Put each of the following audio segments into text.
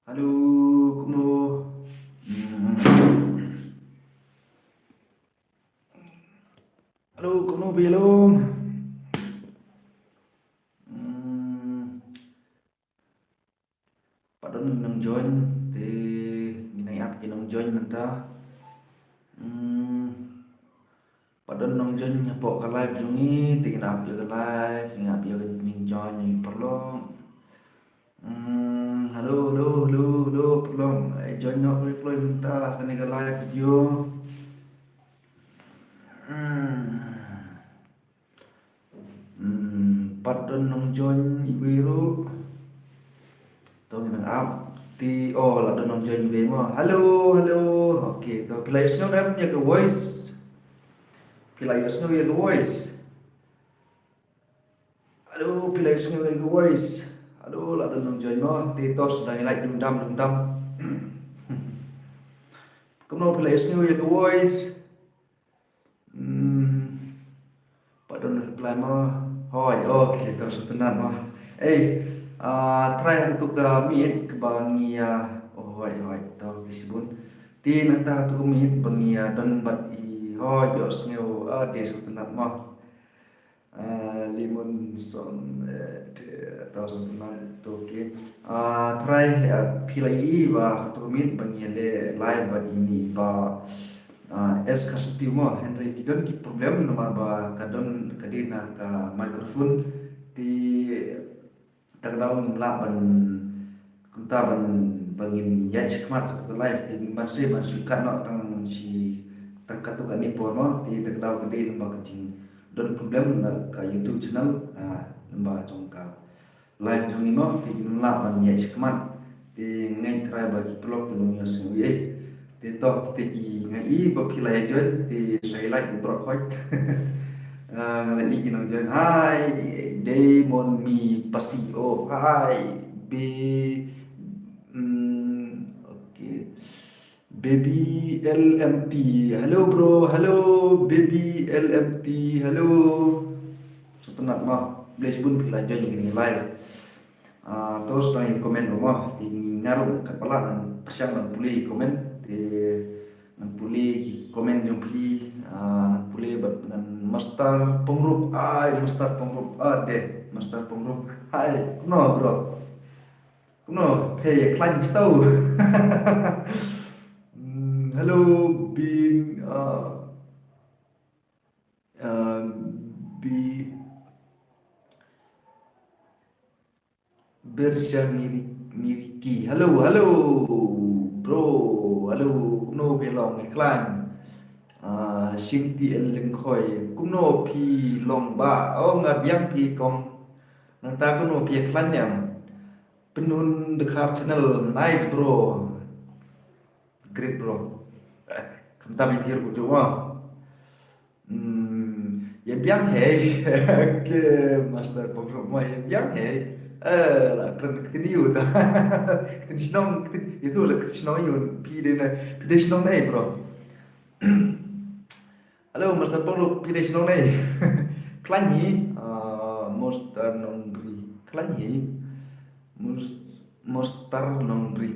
Halo, kuno. Hmm. Halo, kuno belum. Hmm. Padahal nang join, te minay app kinang join nanta. Hmm. Padahal nang join niya po ka live yung te kinap ya ka live, kinap ya ning join yung perlong. Halo, halo, halo, halo, perlong. Ay join na ko flow nanta kaniga live video. Hmm. Padahal nang join iwiru. Tao nang app ti la do nang join ve mo. Halo, halo. Okay, to players no rap niya ka voice. Players no ya ka voice. Halo, players no ya ka voice. Halo, la do nang join mo. Ti tos dai like dum dam dum dam. Kuno players no ya ka voice. Padon reply mo. Hoy, okay, to tenan mo. Try untuk meet ke bangia. Oh, hoy, hoy, to bisibun. Ti nata tu meet bangia don bat I hoy jos ngeu de tenan mo. Limon son to tenan to ke. Try pilai ba tu meet bangia le live ba ini ba es kasih mo Henry kidon ki problem nomor ba kadon kadina ka microphone di terdaw ngimla ban kunta bangin ya kemar ke live di masih masih kan no tang si tang katu kan ni pono di terdaw kadin ba kecing don problem na ka YouTube channel lamba jongka live jong ni mo di ngimla ban ya kemar di ngai try ba ki blog ki no yos ngi thì to thì chỉ nghĩ bậc khi lại chơi thì sẽ lại bị bật khói lại đi cái nào chơi hai demon mi pasio hai b okay baby lmt hello bro hello baby lmt hello so tenang mah bless pun bila chơi những cái live terus nang komen rumah di ngarung kepala dan persiang dan pulih komen di nang pulih komen jong pulih nang pulih dengan master pengrup master pengrup deh master pengrup kuno bro kuno pay client tahu hello bin uh, bi Miriki. Halo, halo, bro. Halo, no belong iklan. Shinti elengkoi. Kuno pi long ba. Oh, ngabiang pi kong. Nang ta kuno pi iklan yang. Penun dekat channel. Nice, bro. Great, bro. Kamta mi pir ko jo. Ya biang hey. Ke master program mo ya biang hey. لا كتنيو ده كتنشنون يتولى كتنشنون يون بيدشنون اي برو halo Master Paulo bideshnong nei klanyi Monster nongri klanyi Monster nongri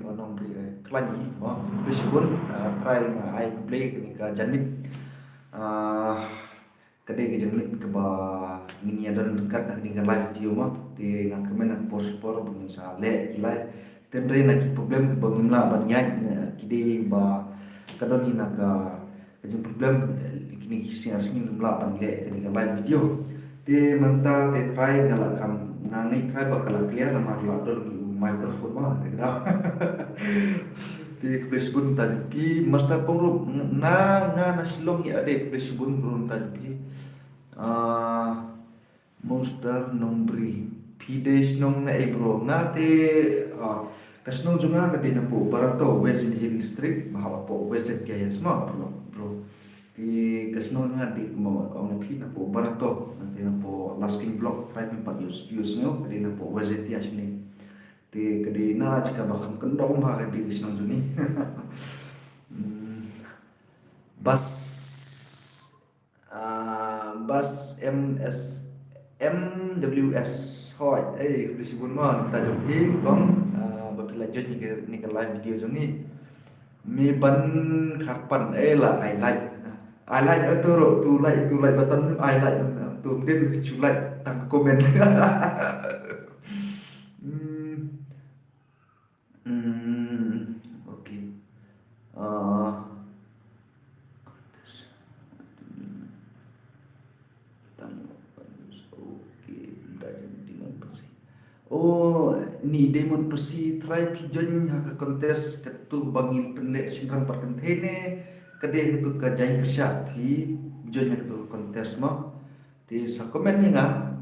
klanyi bisibun try ai play ni ka janit kadai ke janit ke ba ngini adan dekat nak dengan live video mah di ngak kemen nak por bungin sale kilai tembre nak problem ke bangin la banyak kide ba kadoni nak kajin problem kini singa singin la ban le ke dengan live video di menta te try ngala kam ngangi try ba kala clear namar la don microphone mah tak di Facebook tadi master pengrup na silong ya ada Facebook belum tadi monster nombri pides nong na bro ngate kasno junga ka din po barato West Indian district mahawa po Western kaya semua bro di kasno nga di mo ang pina po barato nanti na po lasting block try pa use nyo di na po West Indian sini di kadina jika bakam kendong ha di kasno juni bas bas MWS hoy bisibun mon tajum hi kong bapila join ni ke live video jong ni mi ban kharpan la I like tu like button I like tu dia chu like tang comment okay oh ni demon persi try pigeon ha kontes ketu bangin penlek sinrang parkentene kede ketu ka jain kersya pi pigeon ketu kontes ma ti sa komen ni nga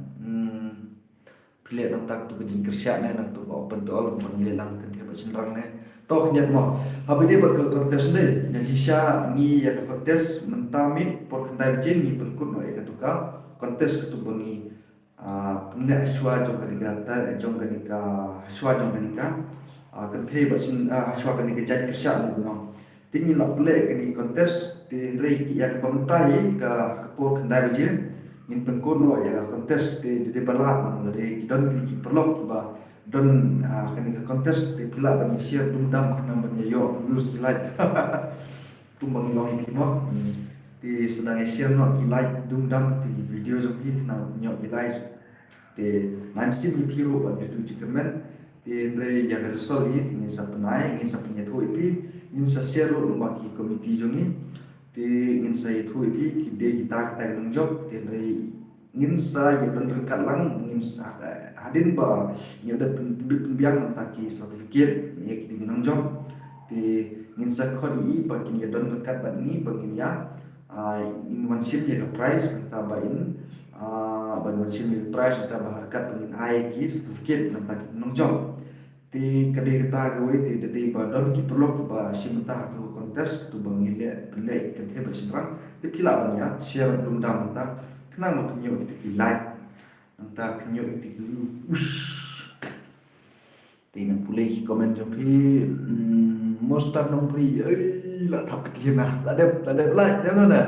pilek nang tak tu ke jain kersya ne nang tu open to all bangin lang kente ba sinrang ne toh nyat ma habi de ber kontes ne jadi sya ni ya kontes mentamit por kendai jin ni penkut no ketu ka kontes ketu bangi penlek aswa jong kanika jong kanika aswa jong kanika kenthe basin aswa kanika jai kesya no tingi la plek kani kontes ti rei ya pemtai ka kapur kendai bejin min pengkono ya kontes ti de balak man de don ki perlok ba don kanika kontes ti pila bani share dum-dam kana bani yo use light tumbang long ipimo ti sedang share no ki like dum-dam ti video jong ki na nyo ki like te nan sim ni piro ba jutu jikamen te re ya ga soli ingin sa penai ingin sa punya tu ipi ingin sa share lo ma ki komiti jongi te ingin sa itu ipi ki de kita nang job te re ingin sa ya don rekat lang ingin sa hadin ba ya da pembiang taki certificate ya ki nang job te ingin sa khori ba ki ya don rekat ba ni bangin ya in one ship ya price ta ba in ban macam price kita berharkat dengan ki certificate nak tak nong job ti kade kita gawe ti dari badan ki perlu ba simta tu kontes tu bangile pelai ke te bersinrang ti pila banya share dum dam ta kena mo pinyo ti like anta pinyo ti ti na pulai ki komen jom pi mostar nong pri la thap ketina la de like jangan na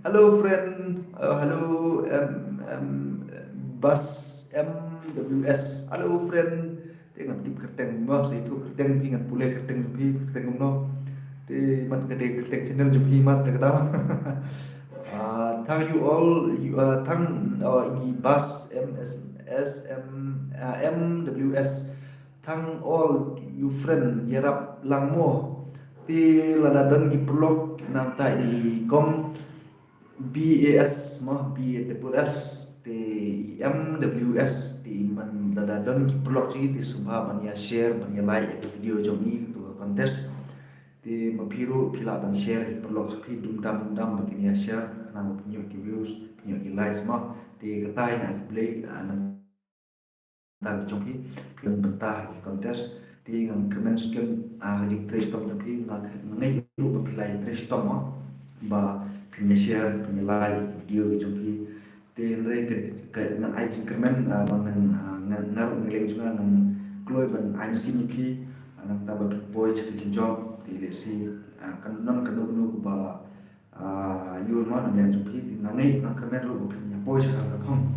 hello friend hello bus MWS hello friend tengok tip kerteng mo sa itu kerteng ingat pulai kerteng jupi kerteng gumno ti mat gede kerteng channel jupi mat tegada thank you all thang ini bus MWS thang all you friend yarap langmo ti ladadon gi perlok nanta i kom BAS mah BAS ti MWS ti man dadadon ki blog ji ti subha ban ya share ban ya like video jomi tu kontes ti mapiru pila ban share blog pi dum dam bagini ya share kana mo pinyo ki views pinyo ki likes mah ti katai na play anan ta jomi pin bentah ki kontes ti ngang comment skin di trace top jomi ngai lu pilai trace top mah ba punya share punya like video jomi te re ke na ai increment bangan ngaruh ngeleng juga nang kloi ban ai CMP nang ta ba boy che job te le si kan non kan no ba yu ma na job hi nang nei increment ro punya boy che ka thong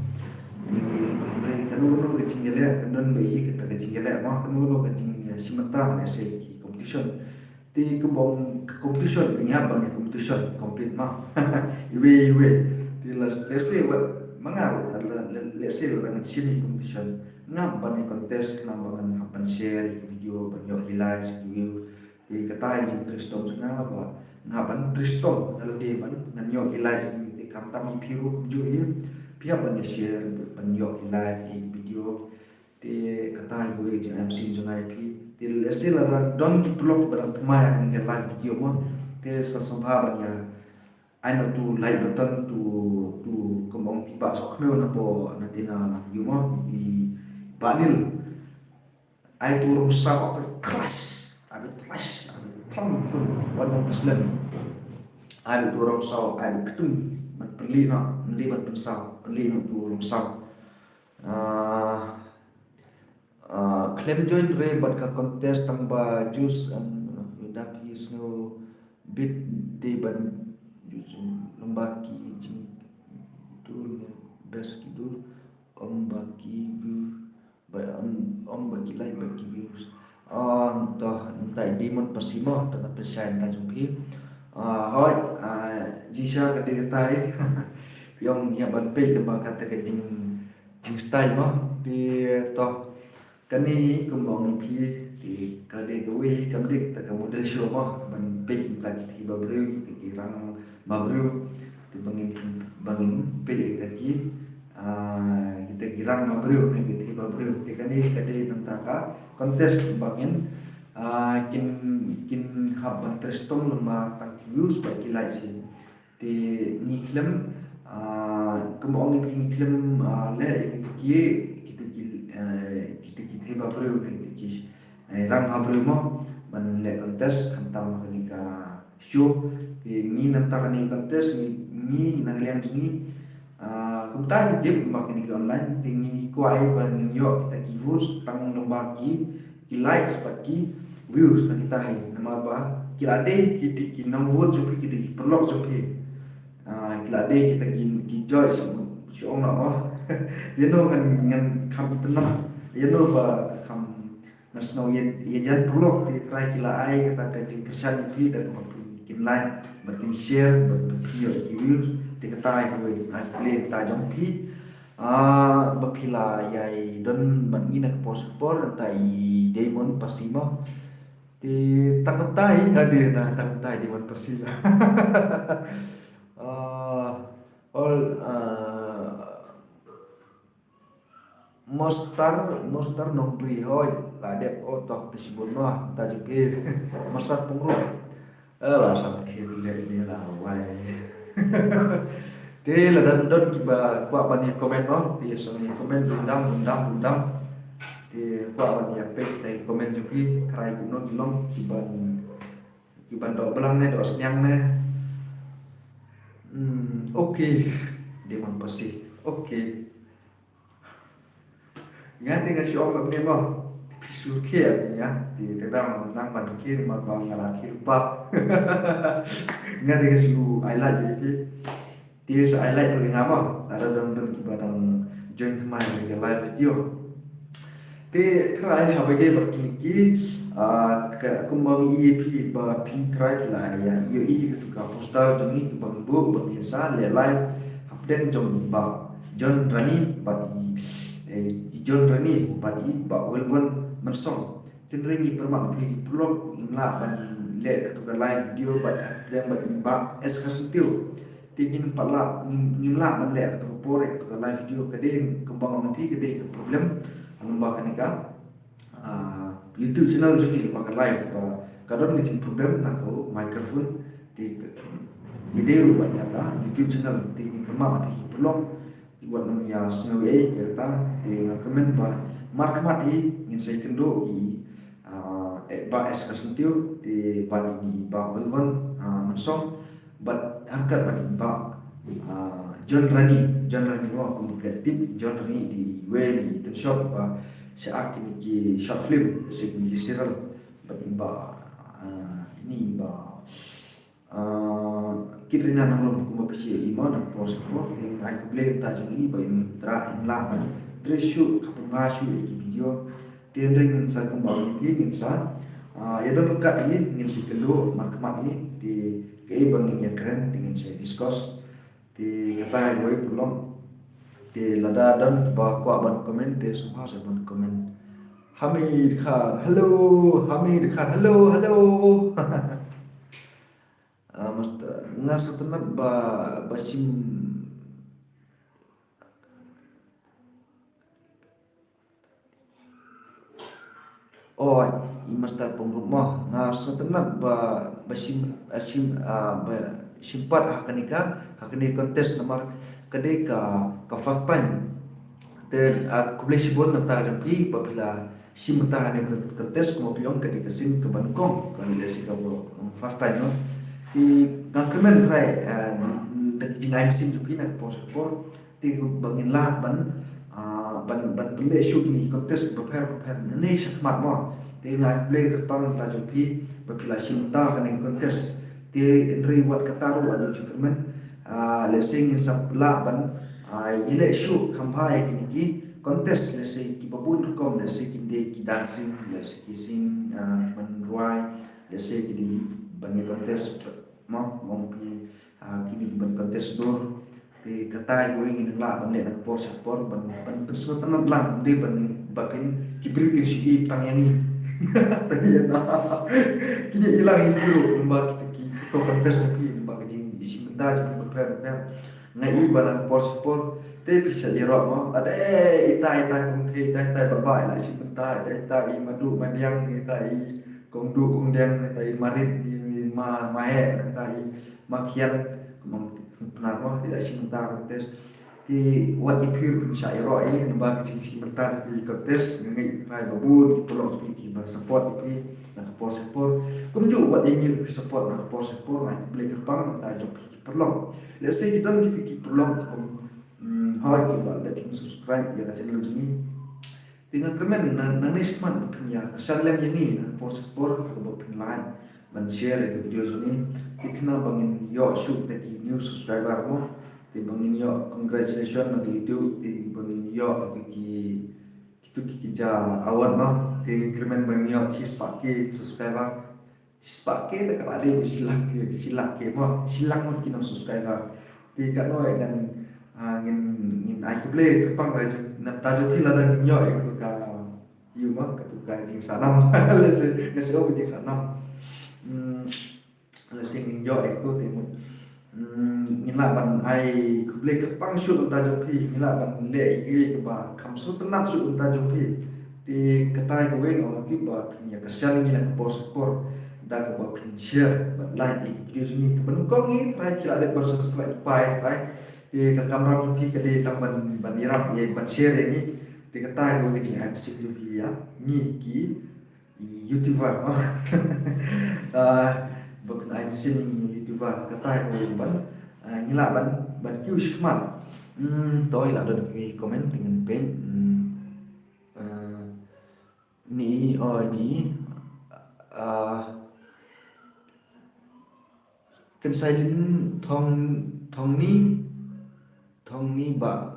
te kan no ke chingele kan non be hi ke ta ke chingele ma kan no ke ching simata na se ki competition te ke bom competition nya bang competition complete ma iwe let's say what mengaruh adalah let's say orang sini competition ngam ban contest kenambangan hapan share video banyak highlights view di katai di Preston juga apa ngaban Preston dalam dia ban banyak highlights di kamtam piru kuju pihak banyak share banyak highlight video di katai gue je MC juga IP di let's say orang don blog barang pemain yang live video mo di sesungguhnya banyak I tu like button tu kembang tiba sok kena nabo nanti na yuma di banil I tu rusak aku crash abi thom warna muslim I tu rusak I ketum perli na nanti ban pensau perli na tu rusak claim join re bat ka contest tamba juice and that is no bit de ban lembaki jing itu best gitu om baki view by om baki like baki views trai demon pasimo tata pesan ta jumpi hoi jisha ka de tai yang ya ban pe ba kata ke jing style mo di to kani kumbang pi di kade gawe kamdik ta ka model show mo ban pe ta ki babru ki rang babru ti bangin pe ta ki kita girang babru ni kita babru ti kani kade nantaka kontes bangin kin kin haban trestom lama tak views ba kilai si ti ni klem kemong ni klem le ki kita babru ni ki rang babru mo ban le kontes kantam kani ka show ti ni nantaka ni kontes ni nanglian ni kumta ni dia makin ke online tinggi kuai ban yo kita ki views tang lomba ki likes bagi views na kita hai nama ba kila de ki nam vote jo ki perlok jo ki kila de kita ki joy si ong na ba you know kan kam tenang you know ba kam nasno ye jan perlok ki try kila ai kita ka jing kesan ki dan makin like makin share makin views dikatai koi play ta jong pi bapila yai don bangina ke por tai demon pasimo ti takutai ade na takutai demon pasila all mostar nombri hoy ladep otok pisibun no ta juke mostar pungro la sam khile ni la wai Ti la dan kiba kwa bani komen no ti sami komen dundam ti kwa bani apek tai komen juki krai kuno gilong kiban do belang ne do senyang ne okay dia man pasti okay ngati ga syom ba mo pisu ke ya ti tedang nang ban ki ma ba ngala ki lupa ngati ga siu I like it Tius I like lagi ngapa? Ada don kibadang join kemai lagi live video. Ti kerai habage berkini ke kumbang EP ba pi kerai lah ya. Iyo ketuka poster jongi kebang bu berbiasa le live update jom ba John Rani ba John Rani ba Welgon mensong. Tinringi permak pi blog imla ban le ketuka live video ba dan ba eskasentiu tingin pala ngimla man le to pore to live video kadin kembang nanti kede ke problem lomba kanika YouTube channel jadi maka live ba kadon ngin problem nako microphone di video ban naka YouTube channel tingin pema di belum dibuat namanya snow ya ta di comment ba mark mati ngin saya kendo i ba eskasentiu di ban ini ba welcome mensong but angkat bagi ba John Rani wah kompetitif John Rani di di shop ba saat ini ki short film segi serial bagi ba ini ba kirina nang kuma pisi imo nak post yang ai play ta jeng ba in tra in la ban shoot kapun shoot video tiang ring sa kembang ini insan ya don kat ini ngin si kelo markemat ini di kei bangin ya keren dengan saya discuss di kata gue belum di lada dan bakwa ban komen di semua saya ban komen Hamid Khar hello mas ngas tenan basim master pemrumah ngas tenan basim simpat hakani kontes nomor kedeka ka first time dan kublesi bon nata jampi babila simta hane kontes ko pion kedeka sim ke Bangkok kan lesi ka first time no di ngakmen rai jingai sim jampi na pospor ti bangin lah ban bele shoot ni kontes prepare ni sakmat mo ti ngai play ke pang ta jampi babila simta hane kontes ti entry wat kataru adu cukumen lesing in sabla ban ile shoot kampai kini contest let's say ki babun kom let's say ki dancing let's say ki sing man ruai let's say ki di bangi contest mong pi ki di ban contest dor thì katai ko ingin la ban le nak por support ban pesot tanat lang di ban bapin kibri ke shi tang yang ni tadi na kini ilang itu mbak kita ki foto contest ki mbak ji isi benda je prepare ngai ban por support te bisa jero mo ada itai kong te itai babai la si benda itai madu madiang itai kong du kong diang itai marit ma he itai makian benar mah tidak sebentar kontes di wat ipir bisa ero nembak sebentar di kontes ngai rai babun tolong speak ba support ipi nak support kum ju wat ingin support nak support ngai play gerbang ta job perlu let's say kita perlu hai ki ba let subscribe ya channel ini dengan komen nang nisman punya kesalan ini nak support ko pin lain man share video ini ikna bangin yo shoot tadi new subscriber mo ti bangin yo congratulations na video ti bangin yo ki ja awan ma ti increment bangin yo sispake subscriber sispake tak ada silake mo silang mo kino subscriber ti kano dengan ngin ai play terpang ra na tajo pila dan yo ka yu ma ka jing sanam let's go jing sanam sing yo itu timun ngila ban ai kuble ke pang su ta jopi ngila ban le ke ba kam su tenat su ta jopi ti katai ko weng on ki ba nya kasal ni nak post por da ka ba share ba like video ni ban ko ngi try kila ada subscribe pai ti ka kamera pi ke de tang ban irap ye ban share ni ti katai ko ke am sik jopi ya ni ki youtuber bukan I'm sending YouTuber kata yang ngila ban kêu shikman tôi là đơn vị comment dengan pen ni kan saya thong ni ba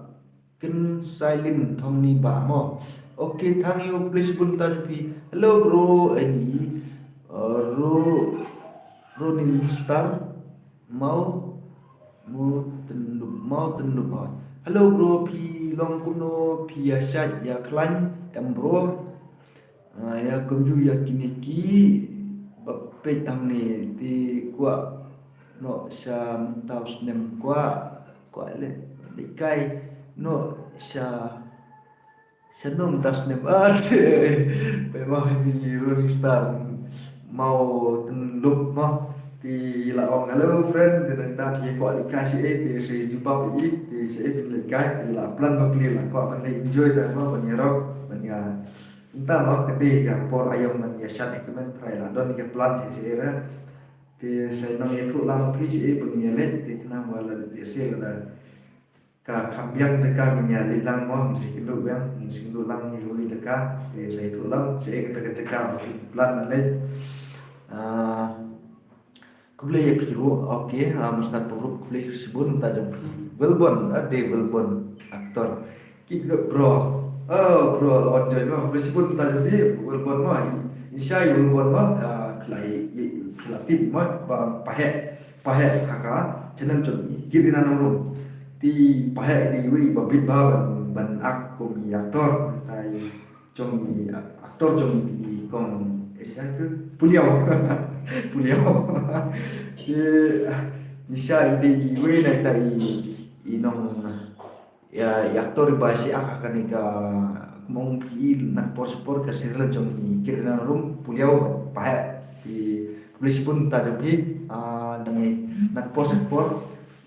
kan silent thong ni ba mo okay thank you please bunta pi hello bro ini Ronin Star mau tenduk hỏi hello bro pi long kuno pi asat ya klan em bro ya kumju ya kiniki bapet ang ni ti kwa no sa taus nem kwa le dikai no sa nom tas nem pe mau ni Ronin Star mau tenduk mah thì là ông hello friend thì người ta thì gọi là ca sĩ thì sẽ jumpa với thì sẽ bình cái thì là plan bạc liền là gọi mình enjoy tại mà mình nhớ mình chúng ta nó cái đi cái por ayam mình ya chat comment phải là don cái plan sẽ ra thì sẽ nông nghiệp thuộc làm phi sẽ bình nhớ lên thì cái nào mà là để sẽ là cả khám biang cho cả mình nhà lên lăng mong sẽ cái đồ biang mình sẽ đồ lăng như vậy cho cả thì sẽ thuộc lăng sẽ cái cho cả một plan mình lên kuble ya piru oke Mustad Puruk kuble sibun tajam Wilbon ade Wilbon aktor kiblo bro on joy ma kuble sibun tajam di Wilbon ma insya Wilbon ma pelatih ma pahe haka channel jom kirina nomor ti pahe di wi babit ban ak komi aktor tai jom aktor jom kong siapa puliau bisa ide iwe na tai inong ya aktor basi akan ika mong pi nak por ke sirla jom ni kirna rum puliau pahe di polisi pun ta jopi dangai nak por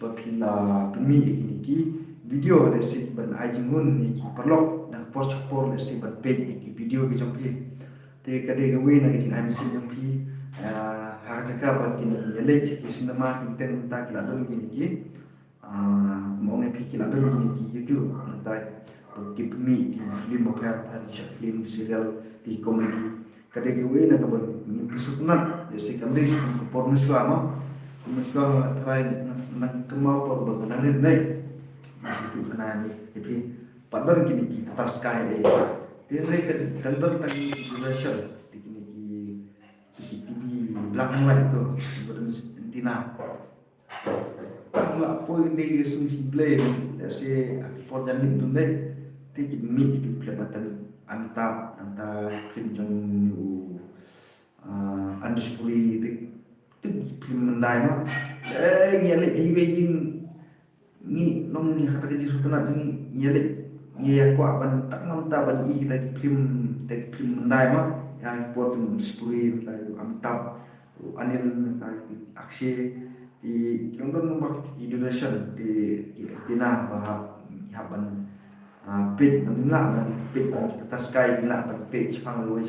bapila pimi iki video resi ban ajingun ni perlok nak por resi ban page iki video ki jopi te kade gawe na ki I'm sing pi ha jaka ban ki yele ki sinema inten ta ki la don ki mo nge pi ki la don ki YouTube ta ki mi ki film per film serial ti comedy kade gawe na ka ban ni pisutna de se kambe su por musama try nak kemau por baganan ni masih tu kana ni pi padon kini ki tas kai dire kan don tagi duration kini ki TV belakang lah itu sebelum tina lah poi ni sungsi blade si por jamin tu deh ti mi ki pelamatan anta film jong anduspuri ti film mendai ma ngele hiwe jing ni nong ni kata kerja sutana ni ngele ngi kwa ban tak nam ta ban I kita film mendai ma yang por jong anduspuri ta amtab anil aksye di kandon nomor Indonesia di tina bahag haban pit nila ban pit kita sky nila ban pit Jepang loi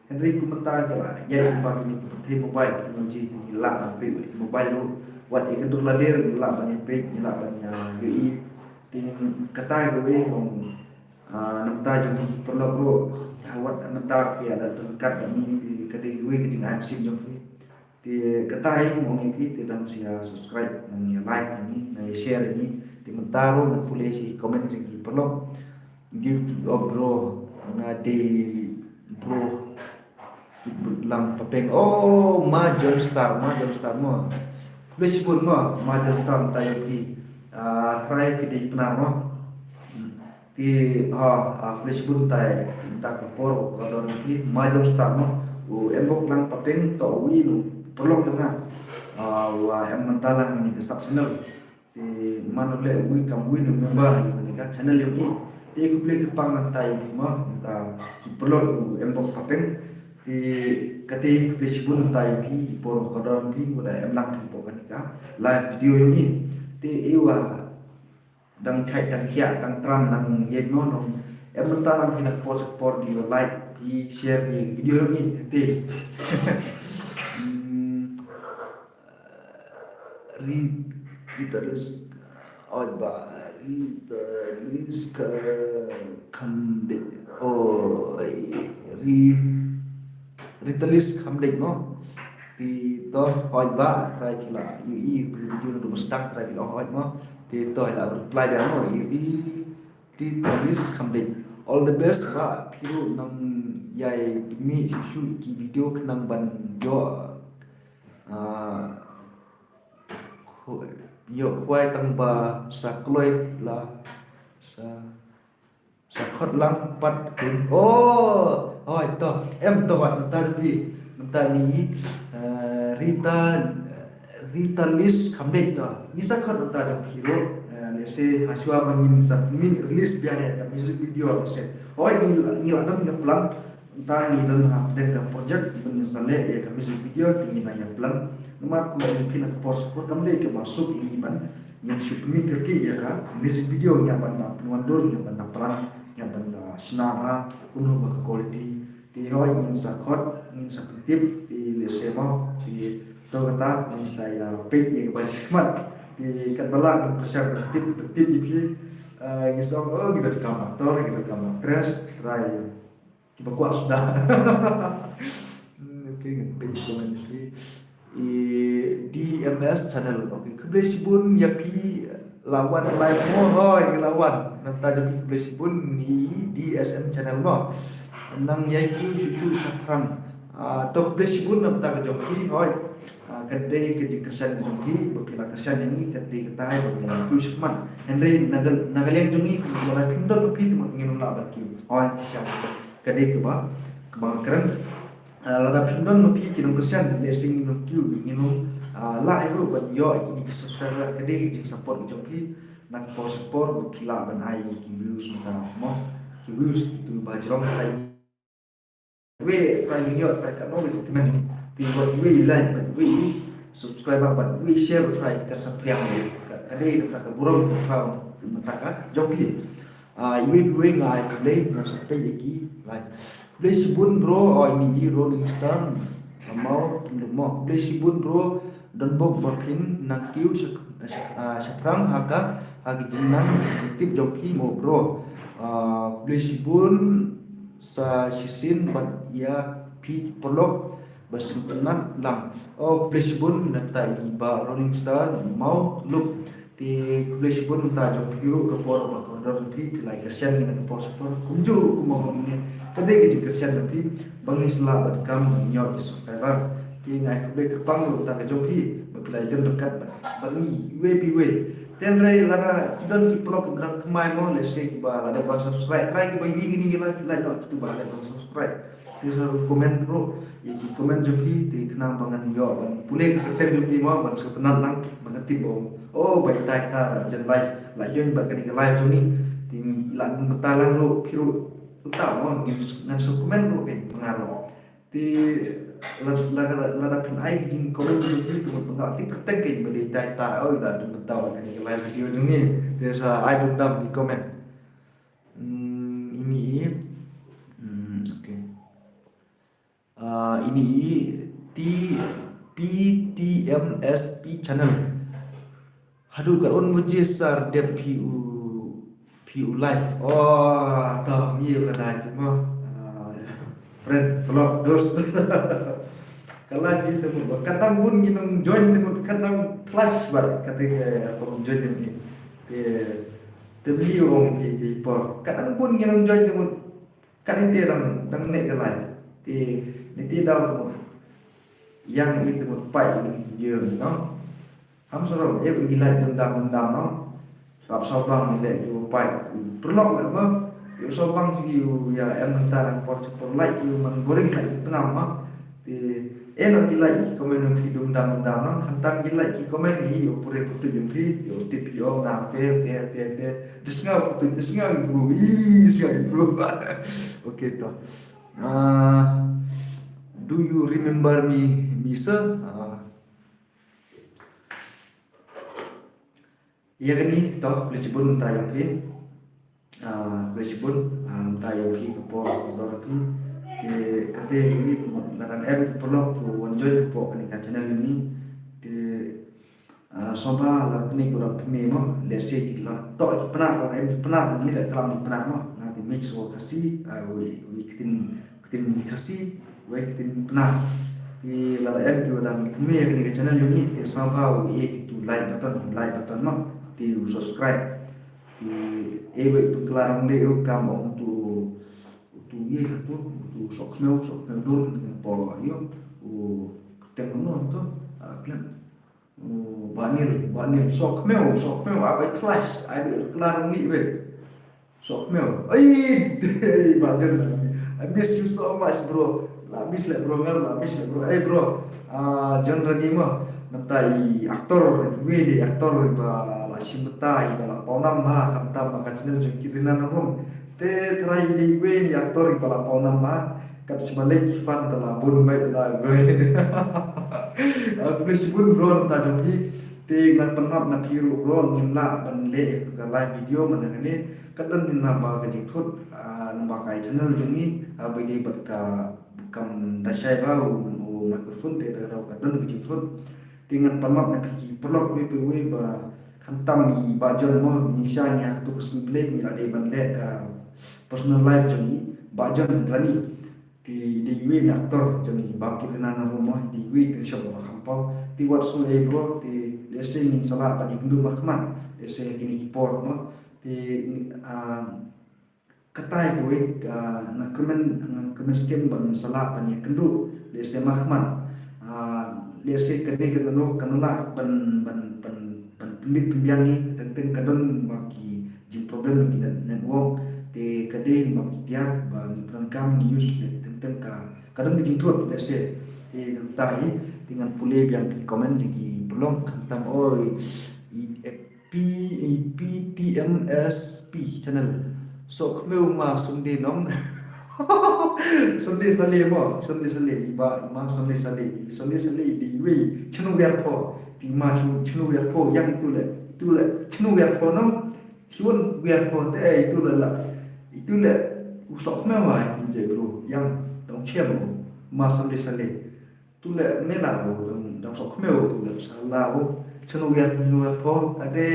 Henry kumenta kala ya ba ni putih mobile teknologi nila ban pit mobile lo wat ikan dur lader nila ban pit nila ban UI tin kata gue ngom namta jumi perlu bro ya wat namta ki ada dekat ni kedai gue kejingan sim jumi di ketahui mau ngiki tidak mesti subscribe nang like ini nang share ini di mentaro nang boleh si komen lagi perlu give bro ngade bro lang papeng Mahjong Star mo boleh sebut mo Mahjong Star tayo ki try kita benar mo di boleh sebut tayo kita kapor kalau ki Mahjong Star mo embok lang papeng to win perlu kena em mentalang ini ke sub channel di mana boleh we kam win member ini ka channel ini di aku boleh kepang nantai bima kita perlu em bok papeng di kati Facebook nantai bi por kodon bi udah em lang bi pokok ka live video ini di iwa dang cai dang kia dang tram nang yet no em mentalang kita support di like di share di video ini di ritalis ke kamde ritalis kamde no di to ba try kila UI video no mustak try kila mo di to la reply dia no ritalis kamde all the best ba piru nang yai mi shoot ki video kenang ban jo yo khwai tang ba sa kloi la sa khot lang pat kin oi to em to wat ta ni ritalis khamde to ni sa khot ta jam hero le se haswa mangin sa mi release biane ka music video se oi ni adam ga plan ta ni dan ha den ka project ni sale ya ka music video ni na ya plan nomor ko ni pina ka post ko kamde ke masuk ini ban yang shoot mi kerki ya ka music video nya ban na penwandur nya ban na plan nya ban na snaba kuno ba quality ti hoi min sa khot min sa tip ti le sema ti to kata min saya pe ye ba smat ti kan bala persiap tip di ngisong kita rekam aktor kita rekam aktris try kita kuat sudah oke ngepe komen di MS channel oke keblesibun yapi lawan live mo hoy lawan nanta jadi keblesibun di SM channel mo nang yaitu susu saprang to keblesibun nanta kejongki hoy kadai kejing kesan jongki bapila kesan ini kadai ketai bapila kusman Henry nagalian jongi kula pindol pi mangin la baki hoy siapa kadai kebakaran lada pindon pi kinong kesan lesing no kiu nginum la ero ban yo ini subscriber kadai jing support jongki nak support bapila ban ai ki views mata mo ki views tu bajrong ai we prime yo pra ka no recommend ni ti buat we like ban we subscriber ban we share try ka sapriang ni kadai ka burung ka mata jongki we ngai kadai na sampai iki like Blesibun bro ini Rolling Stone mau mo Blesibun bro dan bok berpin nakiu saprang haka hagi jenang tip joki mo bro Blesibun sa sisin bat ya pi polok basunat lang Blesibun nata ini ba Rolling Stone mau look ti kulish pun ta jom piru ke por ba ko dor pi like Christian dengan por support kumju kumong ni kade ke Christian pi bangis la ban kam nyo subscriber ti ngai ku be ke pang lu ta ke jom pi ba pilai den dekat ba ni we pi we ten rai lara don ki blog berang kemai mo le se ki ba ada ba subscribe try ki ba yi ni la pilai no tu ba ada subscribe ti so komen bro ki komen jom pi ti kenang bangan yo ban pule ke tem jom pi mo ban se tenan lang ban ti bo oh baik tak jan baik la join ba kan live ni ti la betalang ro piru utama ngan so komen ro pengaruh ti la pin ai jing komen tu tu pengaruh ti ketek ke beli tak ta oh da tu betul kan live video ni biasa ai dum di komen ini okey ini PTMSP channel Aduh karon mujisar dia PU live. Oh, tahu ni kan cuma friend vlog dos. Kalau kita kadang pun kita join dengan kadang flash bah ketika aku join ni. Tapi orang di por kadang pun kita join dengan kadang dia dang net ke live. Nanti tahu yang itu pai dia no. Ham soro e gila dendam no rap sobang ni le you pai perlok lah ma you sobang you ya em entar por like you man boring like tenam ma ti eno gila komen no hidung dam no khantam gila ki komen ni you pure putu jumpi you tip yo na pe disnga putu disnga bro sia bro okay to do you remember me Misa ia kini tahu pelajibun tayo pi, pelajibun tayo pi kepo kedor pi, kate ini larang perlu ku enjoy kepo kini channel ini, soba larang ni kurang kami mo, lesi kita tahu penar penar ni dah kelam ni penar mo, nanti mix wo kasih, we kitin kasih, we kitin penar, di larang kita dalam kami kini channel ini, soba we itu like button mo. Di subscribe di ewe penglarang dia kamu untuk ye tu sokmeu dulu dengan pola yo ketemu tu plan banil sokmeu apa kelas ada kelarang ni be sokmeu badan I miss you so much bro labis lah bro bro genre ni mah nanti aktor gue di aktor ba simbetai bala paunam ma kamta ma kacnel jengkirina namum te trai di gue ni aktor bala paunam ma kat simale kifan tala bun mai tala gue aku sibun bro ta jompi te ngat penap na piru bro ngimla ban le ka live video mana ni kadon ni na ba ka jikut namba kai channel jungi abidi bat ka kam dasai bau microphone te da kadon ka jikut dengan penap na piki perlu we ba kantam ni bajon mo nisha ni aku kesemble ni ada bandle ka personal life joni bajon rani di we aktor joni bakir na rumah di we ke shop kampau di whatso bro di lesing salah pani kundu makman lese kini kipor mo di katai we na kemen skin ban salah pani kundu lese makman lese kene kanu kanula ban pembiang ni tentang kadon bagi jin problem lagi network te kadin bagi tiap bagi perangkam news tentang kadon jin tuat lese te tahi dengan pule yang di komen lagi belum kantam PTMSP channel sok meu ma sunde nom sunde sale iba ma sunde sale di we chunu wer po di ma chunu wer po yang tu le chunu wer po nom tiun wer po te itu le usok meu wa je bro yang dong chem ma sunde sale tu le mela dong sok meu tu le salah chunu wer po ade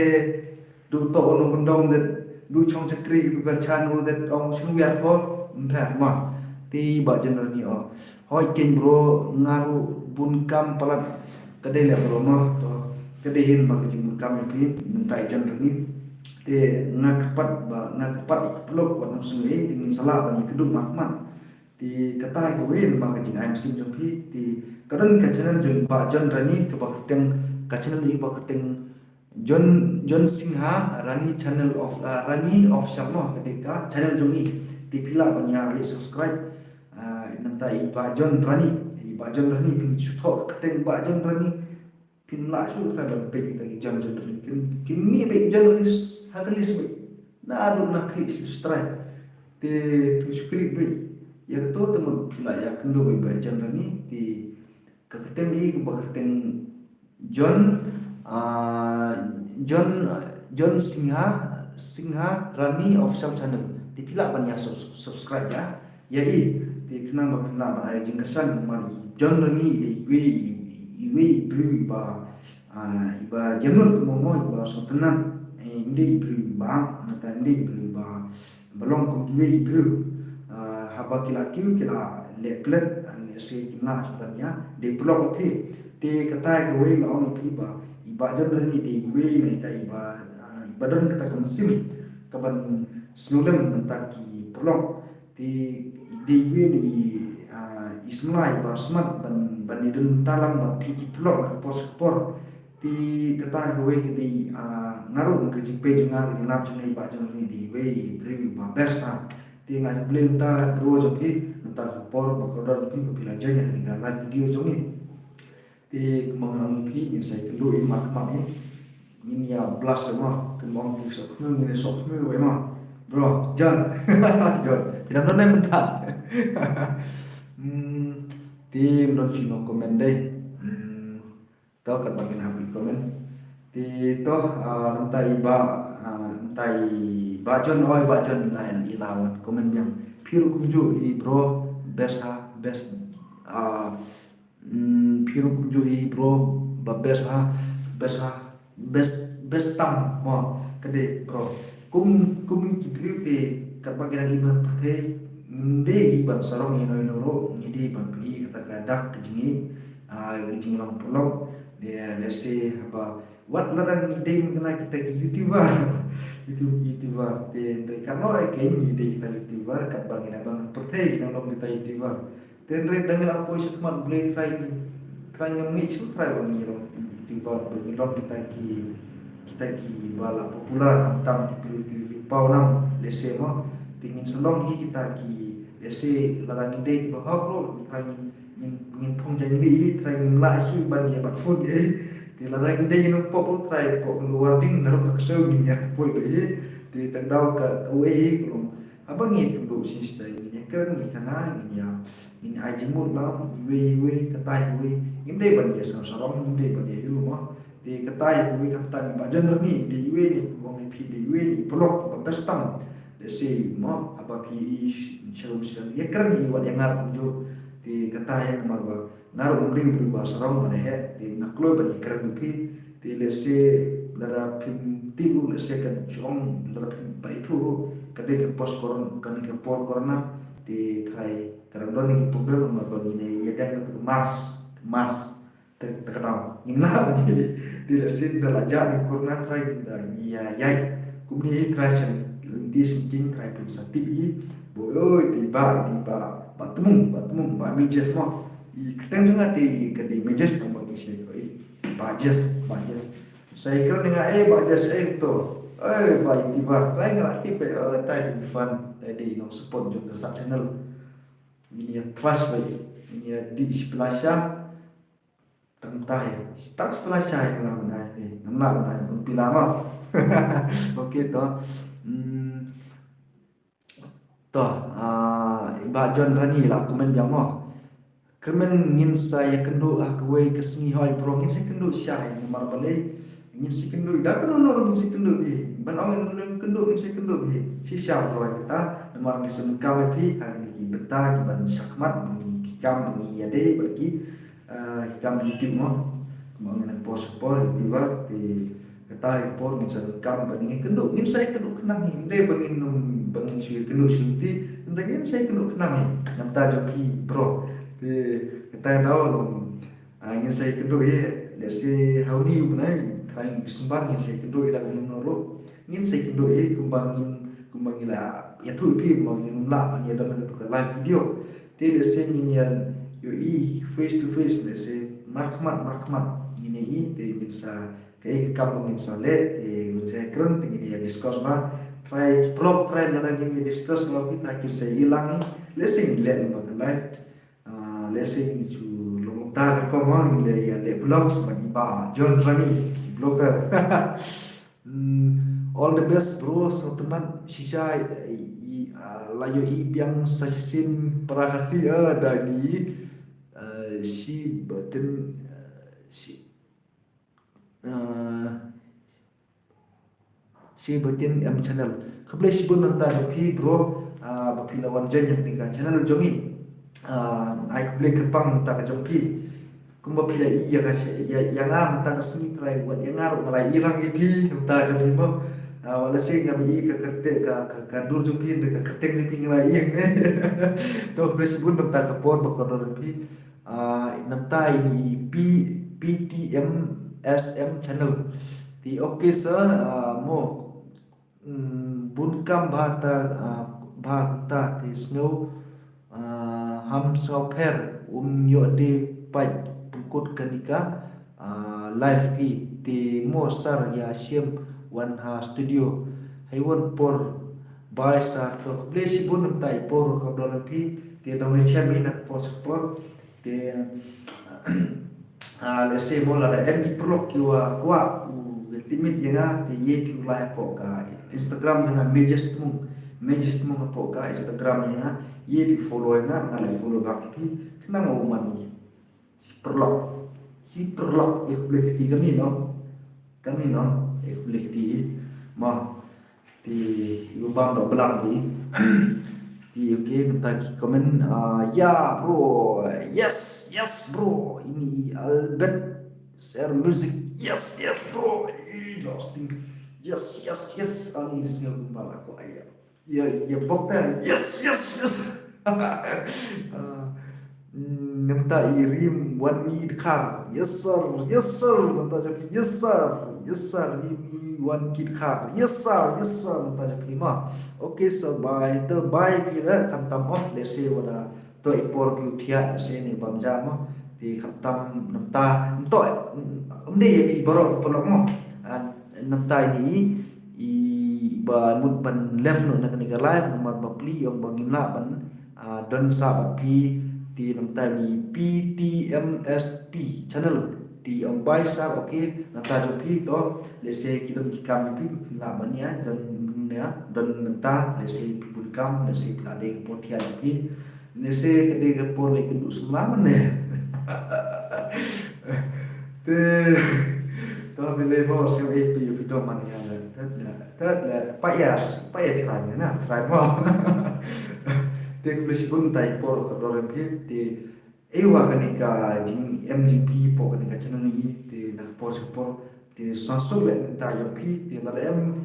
du to no bendong det du chong sekri tu ka chanu det dong chunu wer po entah mah ti ba jener ni hoi king bro ngaru bunkam palat kadai le bro mah to kedehin ba kejung kami pi mentai jan ni te ngakapat ikplok wa nang sungai tingin salah bani kedung makman ti kata ko wen ba kejing aim sim jong pi ti kadan ka channel jun ba jan rani ke ba keteng ka channel ni ba keteng John Singha Rani channel of Rani of Shamno ketika channel jongi ti pila banya ali subscribe nanti ba John Rani pin chuto keteng ba John Rani pin la su tra ba pe kita John Rani kin ni be John Rani hakalis be na adu na klik subscribe te klik be ya to temu pila ya kendo be ba John Rani ti keteng ni ba keteng John Singha Rani Official Channel ti pila banyak subscribe ya ti kenang ba pila ba ai jing kesan mari John Rani di we ba jemun ko mo ba so tenan indi bri ba mata indi bri ba belum ko we haba kila le plet ani se kina sebenarnya di blog api ti kata ko we ngau pi ba iba John Rani di we mai ta badan kita kan sim kaban snulem mentaki pelong di we di ismai ba smart ban idun talang ba piki pelong spor di kata we di ngaru ke jipe junga ke nap junga iba John Rani di we review ba best ti ngai bleng ta bro jopi mentaki por ba kodor pi pila jaya ni ga video jongi ti kemang pi ni sai kelu mak ini ya blast semua kembang di sokmu ini sokmu wema bro John tidak nonton mentah tim non sino komen deh tau kat bagian happy komen ti toh nantai ba John lain ilawan komen yang piru kunju i bro best piru kunju i bro ba best tam mo kade bro kum kibriu te kat bagian iba te nde iban sarong ino ro ngidi ban pi kata gadak kejingi long pelong dia lese apa wat larang ide kena kita ke youtuber te karena kain ide kita youtuber kat bagian abang pertai kita long kita youtuber ten re dengan apa sih cuma boleh try ngambil su try bang youtuber bagi long kita ki bala popular tam di pau nam lese mo tingin selong hi kita ki lese larang ide ki bahak lo try ngin phong jang bi try ngin la su ban ya bat food ti larang ide ngin pop try pop keluar ding naruh ke seu gin ya poi be ti tendau ke we lo abang ngin ku si stay ni kan ni kana ni ya ni ai jimut lam we katai we ngin de ban ya sarong ngin de ban ya yu mo di ketai we kapten Pak John Rani di we ni wong pi di we ni pelok bestam de si mo apa pi sharum ya kan ni wat yang ngar jo di ketai yang marwa ngaru ngri berubah sarong mana he di naklo ban ikran pi di lese lara pim tilu lese kan chong lara pim paitu kade ke pos koron kan ke por korna di trai karena ni problem marwa ni ya dan ke mas terkenal ngina jadi tidak sin belajar di kurna try kita iya yai kumni traction di sinking try pun satibi boy tiba batemu ba mejes mo I keteng juga di mejes tong bagi saya bajes saya kira dengan bajes itu baik tiba lain nggak tipe tadi fun tadi no support juga sub channel ini ya class baik ini ya di sebelah tentang tak sebelah saya lah benar ni, nampak benar lebih lama. Okey toh, Mbak John Rani lah komen yang mau. Kemen ngin saya kendu kue kesengi hoi pro ngin saya kendu syah ini mar balik ngin saya kendu dah kan orang ngin saya kendu ban orang kendu ngin saya kendu si syah pro kita nomor disun kau hari ini betah ban sakmat kikam ni ada bagi kam YouTube mo kemang nak post tiba di kata por misal kam bani kenduk ngin saya kenduk kenang inde bangin sui kenduk sinti ndangin saya kenduk kenang nanta joki bro di kata tahu ngin saya kenduk lesi hauni bunai trying bismbang ni saya kedua ila noro ngin saya kedua kumbang ila ya tu pi mangin la ni dalam tu live video te le se ni yan yo face to face le se markmat ini te bisa kai kam ngin sa le te saya keren tinggi dia discuss ma try na ngin discuss ma pi try saya hilang le se ni le ma live le se ni ta ko mang le blogs bagi ba John Rani blogger. All the best bro, so teman sisa layo biang sasin prakasi dagi si batin si batin channel keble si bun nanta pi bro bapi lawan jen yang channel jongi ai keble kepang nanta jompi kumba pila iya kasi yang am tang sini try buat yang ngaruh ngalai hilang ipi nta ka bimo wala sing ngami ka kerte ka dur jumpi ka kerteng ni ping ngalai yang to bes bun nta ka por ba ko pi nta ini PTMSM channel di okay sir mo bun kam bahata di snow ham soper yo de pai pungkut kenika live di Mosar ya Siem Wanha Studio Haiwan por Baisa to place bun tai por ko pi ti dong chen mi nak por support ti le se mo la em prok kiwa kwa timit yang ti ye pi live po ka Instagram yang Majesty mo po ka Instagram yang ye pi follow na ngale follow back pi kena mau mani si perlok ekblekti kami no ekblekti ma di lubang do belang ni di oke minta komen ya bro yes bro ini Albert share music yes bro lasting yes ani singa kumbala ko ayah ya bokta yes Namta irim one need car. Yes sir. Namta japi yes sir. Ini one kid car. Yes sir. Namta japi ma. Okay so bye. The bye pira khamtam off. Let's say wala to ipor piutia se ni bamja mo. Di khamtam namta to umde ye boro polok mo. Namta ini ba mut ban left no nak ni live nomor bapli yang bangina ban don sabat pi di namta ni PTMSP channel di ông bay sa okay nanta jo pi to le se kidom kikam pi la bania dan nanta le se pi bun kam le se la de potia pi le se kede ke por le kedu semua ne te to bile mo se e pi pi do mania tat la payas trai na trai mo te kulisi pun tai por ko doren pi te ewa kanika jing MGP po kanika channel ni te nak por te sasul le ta yo pi te la em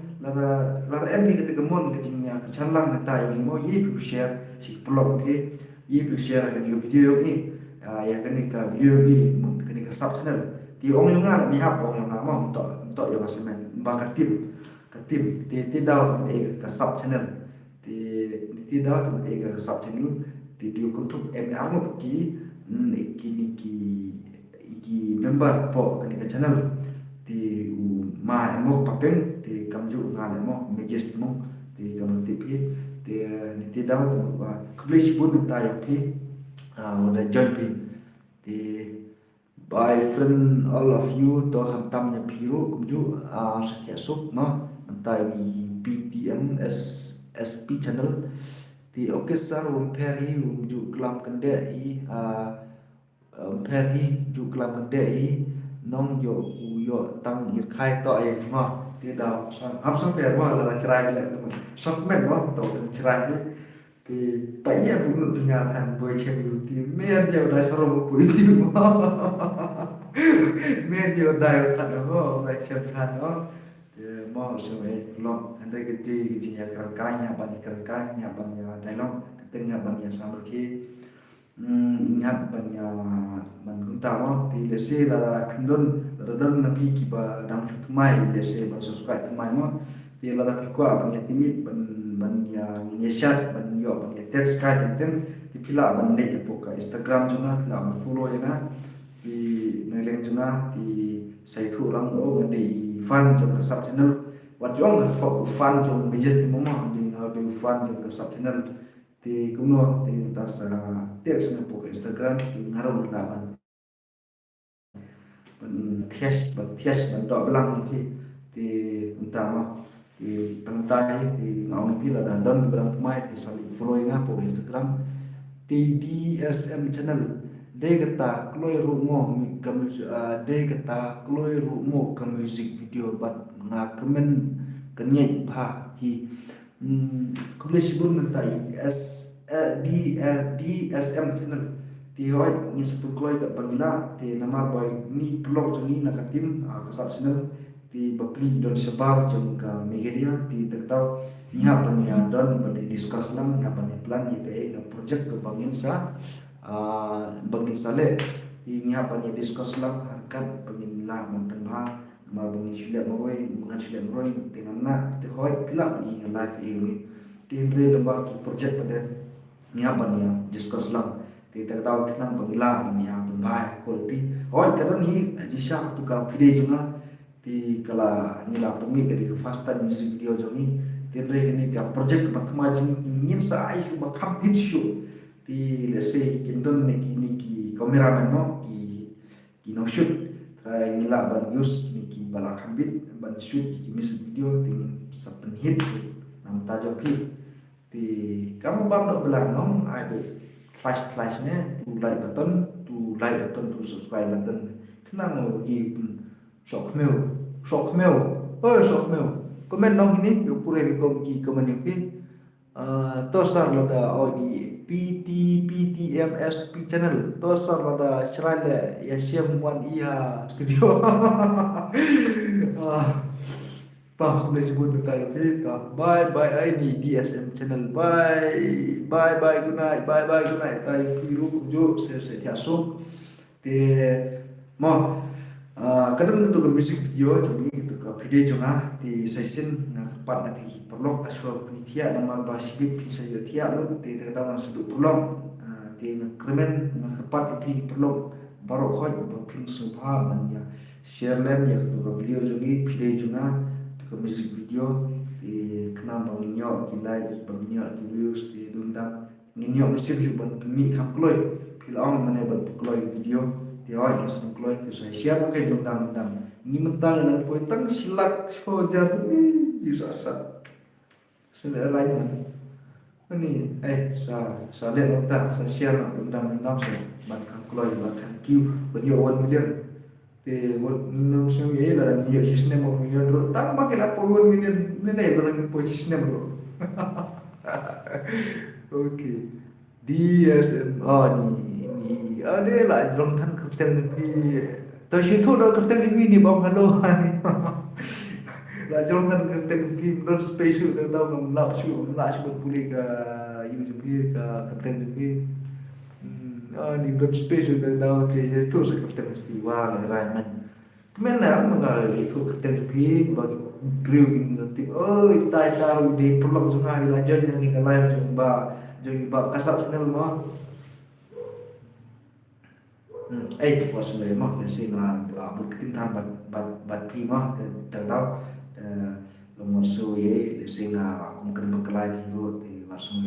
ni te gemon ke jingnya ke channel na ta yo mo ye pi share si blog pi ye pi share ni video ni ya kanika video ni kanika sub channel ti ong nga mi hap ong nga mo to yo masemen ba ka tim te daw e ka sub channel ti daw te ka sub channel ti dio kuntuk mo ki iki member po kanika channel ti ma mo papeng ti kamju ngan mo Majesty mo ti kamti pi ti daw publish pun ta pi wala join pi ti by friend all of you to khamtam nya piro kumju sakya sup no antai ni PTM SP channel ti okay sir peri ju klam kende peri ju klam kende nong yo tang ir khai to ma ti da sam per ma la cerai le sok men ma to cerai ti paya bunu dunia kan boy chem ti men dia da soro boy ti men dia da ta no ba chem chan no mo semai long andre gede gijinya kerangkanya bani dailong ketengah bani samurki ingat bani man utama ti lese la pindon radon na pi ki ba dang chut mai lese ba subscribe mai mo ti la pi kwa ban ya timit ban ya ni chat ban yo ban ya text kai tem ti pila ban le po ka Instagram juna pila ban follow ya na ti ngeleng juna ti sai thu lang o ngadi fan jong ka sub channel wat jong ka fan jong bi just mo ma di na bi fan jong ka sub channel ti kuno ti ta sa text na po ka Instagram ti ngaro la ban thias ban do belang ni ti utama ti pantai ti ngau ni la dan don belang mai ti sali follow nga po Instagram ti DSM channel de kata kloi ru mo kam de kata kloi ru mo kam music video bat nga comment kanye pha hi kulish bun ta DSM channel ti hoi ni satu kloi ka pangina ti nama boy ni blog joni na katim ka sub channel ti bapli don sebab jong ka media ti taktau nya panya don bani discuss lang nya panya plan ni ka project ka bangin sa bangin sale ti nya panya discuss lang harkat bangin la man tanha ma bangin sila mawai mangan sila mawai dengan na ti hoi pila ni live ini ti re lamba ki project pada nya panya discuss lang ti taktau kenang bangila ni ya bai quality hoi kadang ni jisha tu ka video junga ti kala nila pemi dari fastan music video jongi ti re ni ka project patma jing nin sa ai ba kam hit show ti let's say kindon ni ki cameraman no ki no shoot try nila ban use ni ki bala khambit ban shoot ki music video ti sapen hit nam ta jo ki ti kamu bang do belang no ai do flash ne tu like button tu subscribe button kenang i shock mail comment nong ini yo pure ki comment ni to sar lada odi PTMSP channel to sar lada Shrale Yashim One Iya studio pa boleh sebut tayo kita bye ID DSM channel bye good night tayo piru jo se tiaso te mo kadang itu ke music video joni itu ke video jona di session na part na pi perlu asal penitia nama basibit pi saya tia lu te kadang sudut perlu te na kremen na part pi perlu baru khoi pin subha man ya share lem ya itu ke video joni video jona ke music video di kenal banginyo ki like banginyo ki views di dundam nginyo mesir ban mi kam kloi pilong mane ban kloi video di awal ki sun kloi ki saya share ke dundam ni mentang na poi tang silak sojar ni sa sudah lain ni sa le nota sa share dundam sa ban kam kloi ban kan kiu video 1 million te no se ye la ni sistem 1 million ro tak makin apa 1 million ni dalam posisi bro okay DSM ni ada lah dalam tan kerten di to situ do kerten ni bang halo la dalam tan kerten di non space tu dalam lap su pulih ke YouTube ke kerten ni ni non space tu dalam ke tu sekerten di wah raiman kemenang mengalami itu kerten di bagi brewing nanti tai taruh di pelok sungai belajar yang ni kalau coba kasat channel mah was le mah nasi ngelar berketintan bat pi mah tertahu nomor suye nasi ngah aku mungkin berkelai hidup di langsung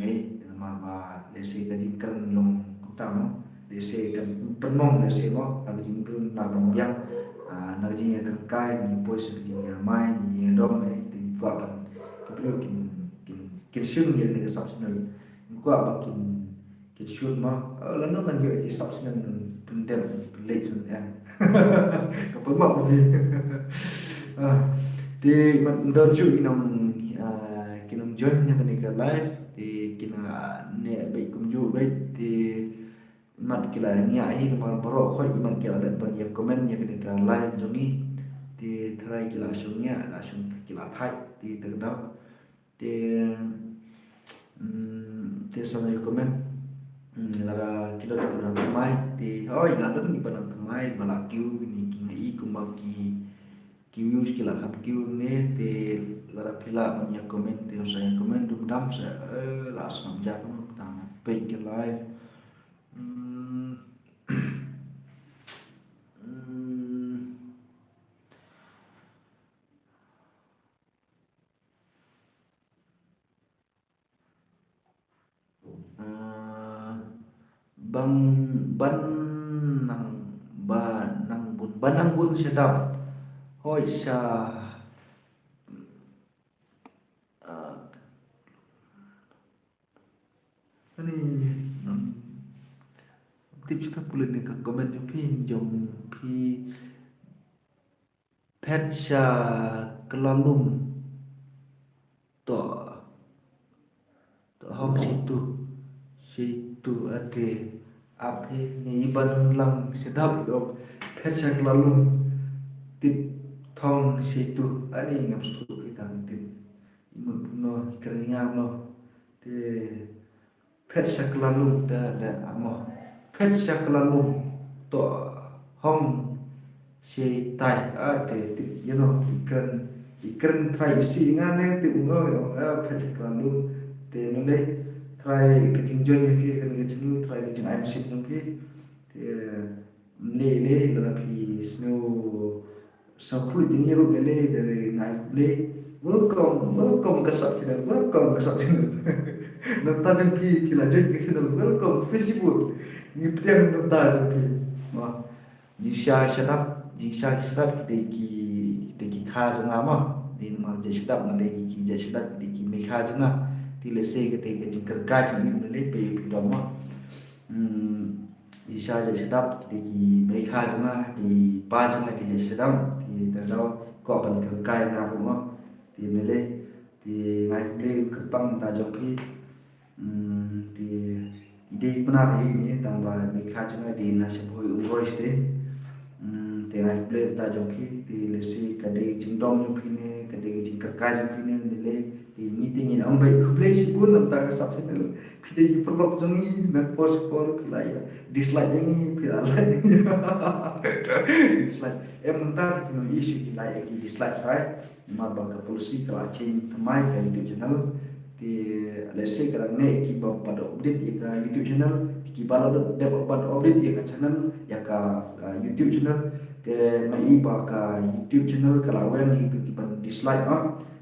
nama nasi kajingkan long utama nasi kan penom nasi mah lagi jingkun nabung biang nagi yang kai ni pos yang mai ni dom ni buat tapi kin shun dia ni substansial gua bakin kin shun mah lalu kan dia di substansial pendem late sun ya apa mak ni di don shun kinam join nya kan ke live di kina ne baik kumju baik di mat kila ni ai nomor baro khoi iman kila dan ban ya komen ya ke live jongi di try kila shungnya langsung kila thai di terdau di sampai komen lara kilo di benang temai ti oh London di benang temai balakiu ni kini kumaki kiu skila kap kiu ne te lara pila banyak komen te saya komen dum dam sa las nam jak nam tang page ke live hmm hmm ah, bang ban nang ban nang bun sedap hoi sa ani tips ta pulin ni ka komen jo phi jom phi pet sa kelalum to hong situ ade api ni ban lang sedap dok pet sa kelalum tip thong situ ani ngam stu kita tip imut no keringan no te pet sa kelalum ta da amo pet sa kelalum to hong si tai ade tip ikan try isi ngane tip ngo pet sa kelalum te nule try keting jon pi kan keting try keting I'm sim no pi te le la pi snow sau khi tiếng yêu lên đây từ ngày lên welcome ke sak channel welcome ke sak channel nonton jeng pi la jeng ke channel welcome Facebook ni priang nonton jeng pi ma ji sha sedap de ki kha jeng ama din ma je sedap na de ki je sedap de ki me kha jeng na ti le se ke te ke jeng ker ka jeng le pe dom ma di saja sedap di mereka juga di pas juga di sedap di terjauh kau akan kerkai na rumah di mele di naik beli kepang tajam pi di ide benar ini tambah mereka juga di nasi boy urois deh di naik beli tajam pi di lesi kadai cendong jumpi ne kadai kerkai jumpi ne mele di meeting ini ambai kuplay pun tentang subsidial pide di perlok jangi nak post pilai dislike yang pilai dislike mentar kino isu pilai ki dislike right mabak ke polisi kala change temai ke YouTube channel di lese kerana ne ki pada update ya ke YouTube channel ki bala dapat pada update ya ke channel ya ke YouTube channel ke mai ba ke YouTube channel kalau yang itu ki dislike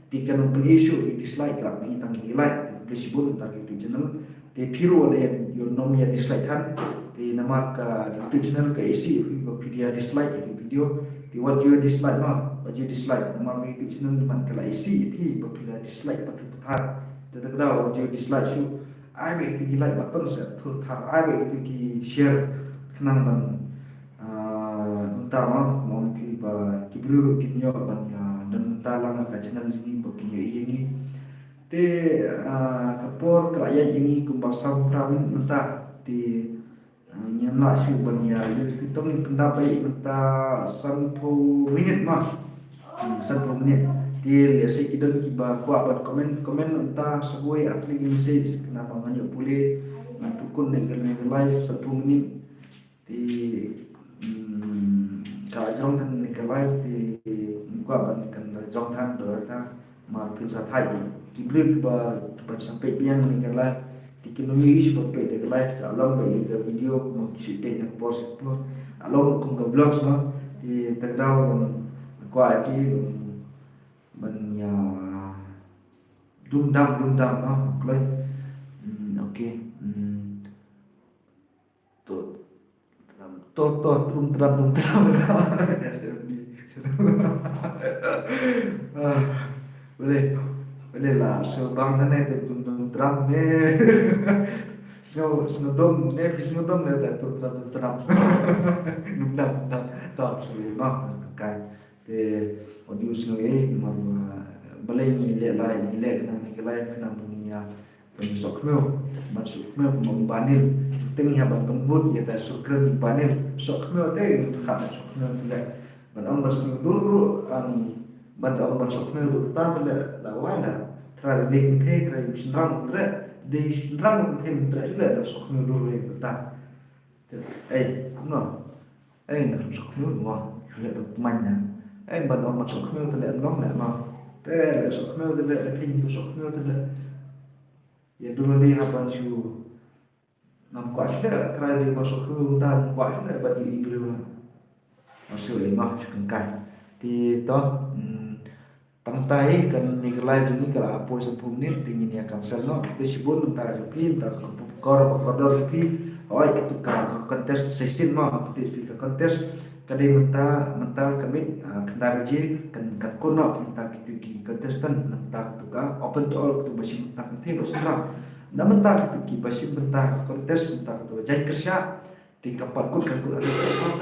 tiga nombor isu di dislike lah, ni tang like, disebut tentang YouTube channel. Di piru oleh yang nomor dislike kan, di nama ke YouTube channel ke isi video dislike video, di what you dislike what you dislike nama YouTube channel man kalau isi pi video dislike patut tetap dah what you dislike su, I will di like button saya thar I will di share kenang ban, utama mau pi ba kibru kinyo ban dan talang ka channel ini bokinyo ini te kapor kerajaan ini kumbasam pramin menta ti nyamla syu banya hitung pendapat menta 10 minit mah 10 menit ti lesi kidon kiba kuat buat komen menta sebuah atli message kenapa banyak boleh napukun dengan live 10 menit ti kalau trong thân cái live thì qua bạn cần trong thân rồi ta mà phiên xã thái thì biết và sampai biang ni cái live thì cái nội dung seperti cái live along với cái video một sự kiện yang post along cùng cái vlogs mà thì terdapat qua cái mình đun đam nó ok to trum tram boleh lah sebang tanah itu trum tram ne snodom ne snodom ne tu tram nundam tak semua kai te audio snoe boleh ni le kena punya masuk mel membanil tengah bangun ya tak sukren banil sok mel teh kham sok mel le ban om bersing dulu ani ban om bersok mel tu ta le la wala tra de ke tra bisram tre di rang thêm tới là sọc nhiều đôi lên ta ấy no ấy là sọc nhiều mà chuyện được mạnh nè ấy bạn ông mà sọc nhiều thì lại ngon lại mà thế là sọc nhiều thì lại khi nhiều sọc nhiều thì lại ya dulu đi học bao nhiêu năm qua chứ là cái đi vào sọc nhiều ta năm qua chứ là bao nhiêu điều là masih lima cukup kan di to pantai kan ni kelai juni kala apo 10 menit tingin ya kan selno disebut mentara jupi entah kor kodor jupi oi ketuka kontes sesin ma ke kontes kadai menta kami kena beji kan kono menta ki kontestan menta ketuka open to all ketu basi menta kente basra na menta ki basi menta kontes menta ketu jan kerja di kapal kut kan kut ada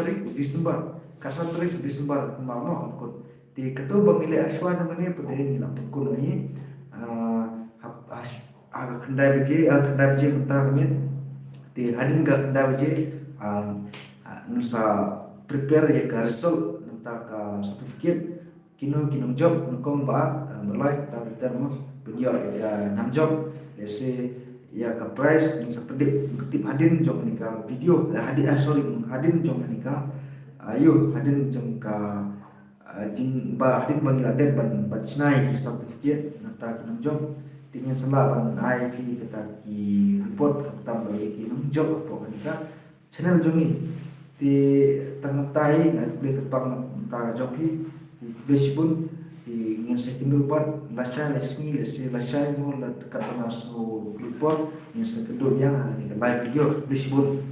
tarik Desember kasar tarik Desember mau kan kut di ketua bangile aswa namanya pada ini nak pukul ini agak kendai beji mentah kami di hadin gak kendai beji nusa prepare ya ke result mentah ke certificate kino job nukong ba mulai dari termo beliau ya 6 job lese ya ke price nusa pedik tip hadin job nikah video lah hadin job nikah ayo hadin jom ka jing ba hadin bang ada ban snai certificate nata kinam job tinggal salah ban IP kata ki report tambah ki kinam job apa kan channel jomi di tengah tai boleh kepang ta job hi besibun di ngin sekindo pat lasha lesni lasha mo la kata nasu report ngin sekindo yang ni live video besibun